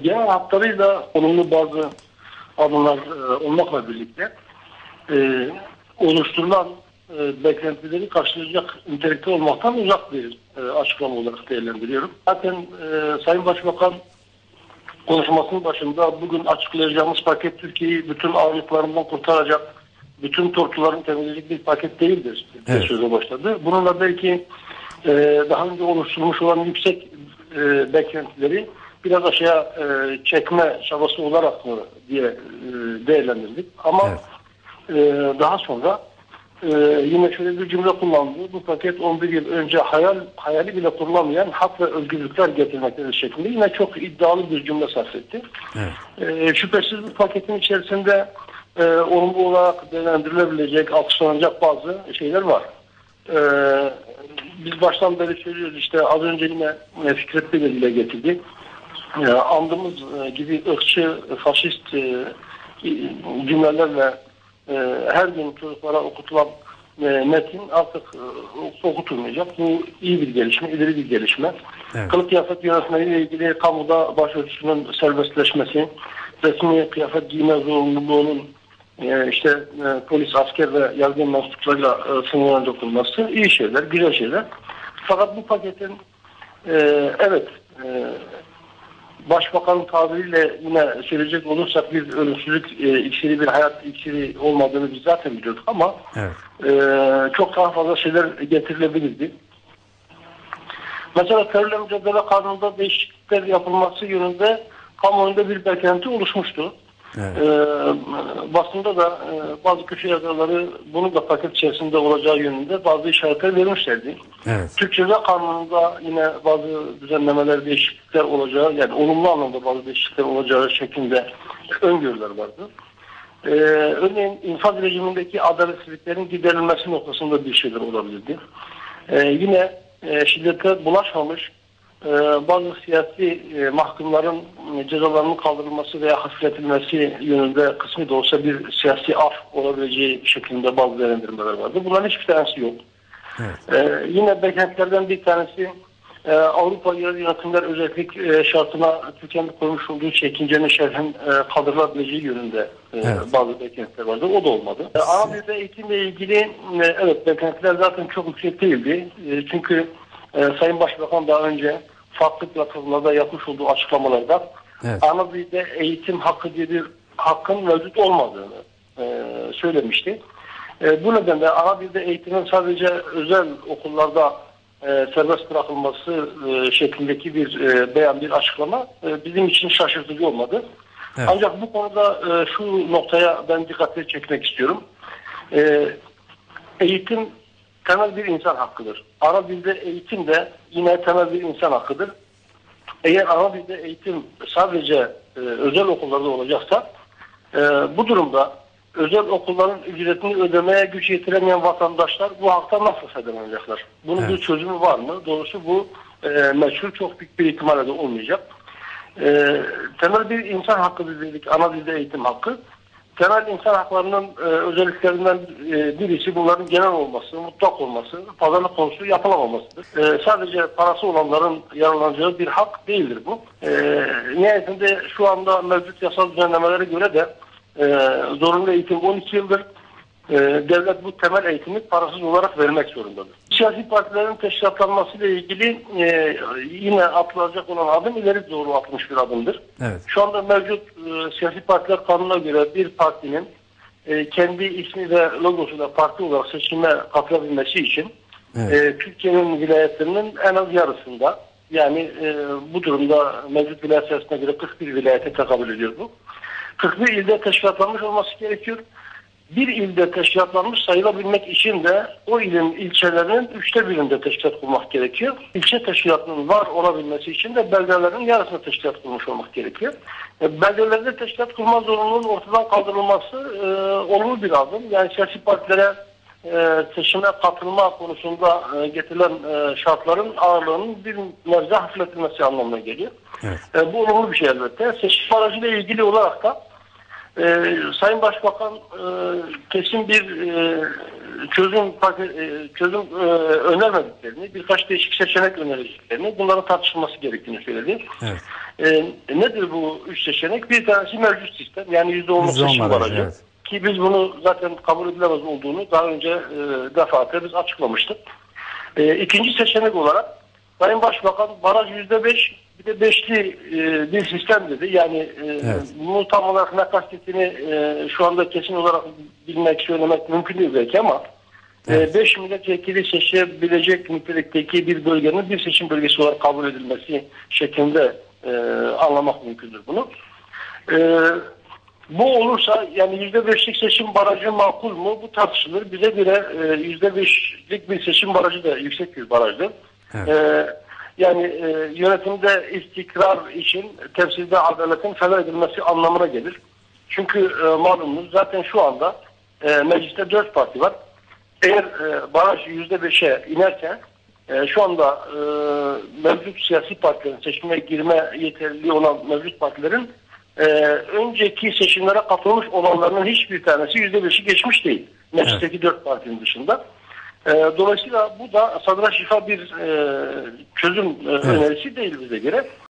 Genel hatlarıyla olumlu bazı adımlar olmakla birlikte oluşturulan beklentileri karşılayacak nitelikte olmaktan uzak bir açıklama olarak değerlendiriyorum. Zaten Sayın Başbakan konuşmasının başında bugün açıklayacağımız paket Türkiye'yi bütün ağırlıklarından kurtaracak, bütün tortuların temizleyecek bir paket değildir diye söze başladı. Bununla belki daha önce oluşturulmuş olan yüksek beklentileri biraz aşağı çekme çabası olarak mı diye değerlendirdik. Ama daha sonra yine şöyle bir cümle kullandı. Bu paket 11 yıl önce hayali bile kurulamayan hak ve özgürlükler getirmektedir şeklinde yine çok iddialı bir cümle sarf etti. Şüphesiz bu paketin içerisinde olumlu olarak değerlendirilebilecek, alkışlanacak bazı şeyler var. Biz baştan beri söylüyoruz, işte az önce yine Fikret Bey dile getirdi. Andığımız gibi ırkçı, faşist cümlelerle her gün çocuklara okutulan metin artık okutulmayacak. Bu iyi bir gelişme, ileri bir gelişme. Kılık kıyafet yönetmeliğiyle ilgili kamuda başörtüsünün serbestleşmesi, resmi kıyafet giyme zorunluluğunun polis, asker ve yargı mensuplarıyla sınırlanacak olması iyi şeyler, güzel şeyler. Fakat bu paketin Başbakanın tabiriyle yine söyleyecek olursak bir ölümsüzlük iksiri, bir hayat iksiri olmadığını biz zaten biliyorduk ama çok daha fazla şeyler getirilebilirdi. Mesela terörle mücadele kanununda değişiklikler yapılması yönünde kamuoyunda bir beklenti oluşmuştu. Basında da bazı köşe yazarları bunun da paket içerisinde olacağı yönünde bazı işaretler vermişlerdi. Türk Ceza Kanunu'nda yine bazı düzenlemeler, değişiklikler olacağı, yani olumlu anlamda bazı değişiklikler olacağı şeklinde öngörüler vardı. Örneğin infaz rejimindeki adaletsizliklerin giderilmesi noktasında bir şeyler olabilirdi. Yine şiddete bulaşmamış bazı siyasi mahkumların cezalarının kaldırılması veya hafifletilmesi yönünde kısmi de olsa bir siyasi af olabileceği şeklinde bazı değerlendirmeler vardı. Bunların hiçbir tanesi yok. Yine beklentilerden bir tanesi Avrupa yerel yönetimler özellik şartına Türkiye'nin koymuş olduğu çekincenin şerhen kaldırılabileceği yönünde bazı beklentiler vardı. O da olmadı. Ana dilde eğitimle ilgili beklentiler zaten çok yüksek değildi. Çünkü Sayın Başbakan daha önce farklı platformlarda yapmış olduğu açıklamalarda ana dilde eğitim hakkı diye bir hakkın mevcut olmadığını söylemişti. Bu nedenle ana dilde eğitimin sadece özel okullarda serbest bırakılması şeklindeki bir beyan, bir açıklama bizim için şaşırtıcı olmadı. Ancak bu konuda şu noktaya ben dikkatleri çekmek istiyorum. Eğitim temel bir insan hakkıdır. Ana dilde eğitim de yine temel bir insan hakkıdır. Eğer ana dilde eğitim sadece özel okullarda olacaksa bu durumda özel okulların ücretini ödemeye güç yetiremeyen vatandaşlar bu haktan nasıl faydalanacaklar? Bunun bir çözümü var mı? Doğrusu bu meçhul, çok büyük bir ihtimalle de olmayacak. Temel bir insan hakkı dedik, ana dilde eğitim hakkı. Temel insan haklarının özelliklerinden birisi bunların genel olması, mutlak olması, pazarlık konusu yapılamamasıdır. Sadece parası olanların yararlanacağı bir hak değildir bu. Nihayetinde şu anda mevcut yasal düzenlemelere göre de zorunlu eğitim 12 yıldır. Devlet bu temel eğitimi parasız olarak vermek zorundadır. Siyasi partilerin teşkilatlanmasıyla ilgili yine atılacak olan adım ileri doğru atılmış bir adımdır. Şu anda mevcut siyasi partiler kanununa göre bir partinin kendi ismi ve logosuyla parti olarak seçime katılabilmesi için Türkiye'nin vilayetlerinin en az yarısında, yani bu durumda mevcut vilayet sayısına göre 41 vilayete tekabül ediyor bu. 41 ilde teşkilatlanmış olması gerekiyor. Bir ilde teşkilatlanmış sayılabilmek için de o ilin ilçelerinin 1/3'ünde teşkilat kurmak gerekiyor. İlçe teşkilatının var olabilmesi için de beldelerin yarısında teşkilat kurmuş olmak gerekiyor. Beldelerde teşkilat kurma zorunluluğunun ortadan kaldırılması olumlu bir adım. Yani siyasi partilere seçime katılma konusunda getirilen şartların ağırlığının bir nebze hafifletilmesi anlamına geliyor. Bu olumlu bir şey elbette. Seçim aracıyla ilgili olarak da Sayın Başbakan kesin bir çözüm önermediklerini, birkaç değişik seçenek önereceklerini, bunların tartışılması gerektiğini söyledi. Nedir bu 3 seçenek? Bir tanesi mevcut sistem. Yani %10'luk seçim barajı. Evet. Ki biz bunu zaten kabul edilemez olduğunu daha önce defaatle biz açıklamıştık. İkinci seçenek olarak Sayın Başbakan baraj %5 bir de beşli bir sistem dedi. Yani evet. Bunu tam olarak ne kastettiğini şu anda kesin olarak bilmek, söylemek mümkün değil belki ama evet. 5 milletvekili seçebilecek nitelikteki bir bölgenin bir seçim bölgesi olarak kabul edilmesi şeklinde anlamak mümkündür bunu. Bu olursa yani %5'lik seçim barajı makul mu? Bu tartışılır. Bize göre %5'lik bir seçim barajı da yüksek bir barajdır. Evet. Yani yönetimde istikrar için temsilde adaletin fener edilmesi anlamına gelir. Çünkü malumunuz zaten şu anda mecliste 4 parti var. Eğer baraj %5'e inerken şu anda mevcut siyasi partilerin seçime girme yeterliliği olan mevcut partilerin önceki seçimlere katılmış olanlarının hiçbir tanesi %5'i geçmiş değil. Meclisteki evet. 4 partinin dışında. Dolayısıyla bu da sadra şifa bir çözüm önerisi değil bize göre.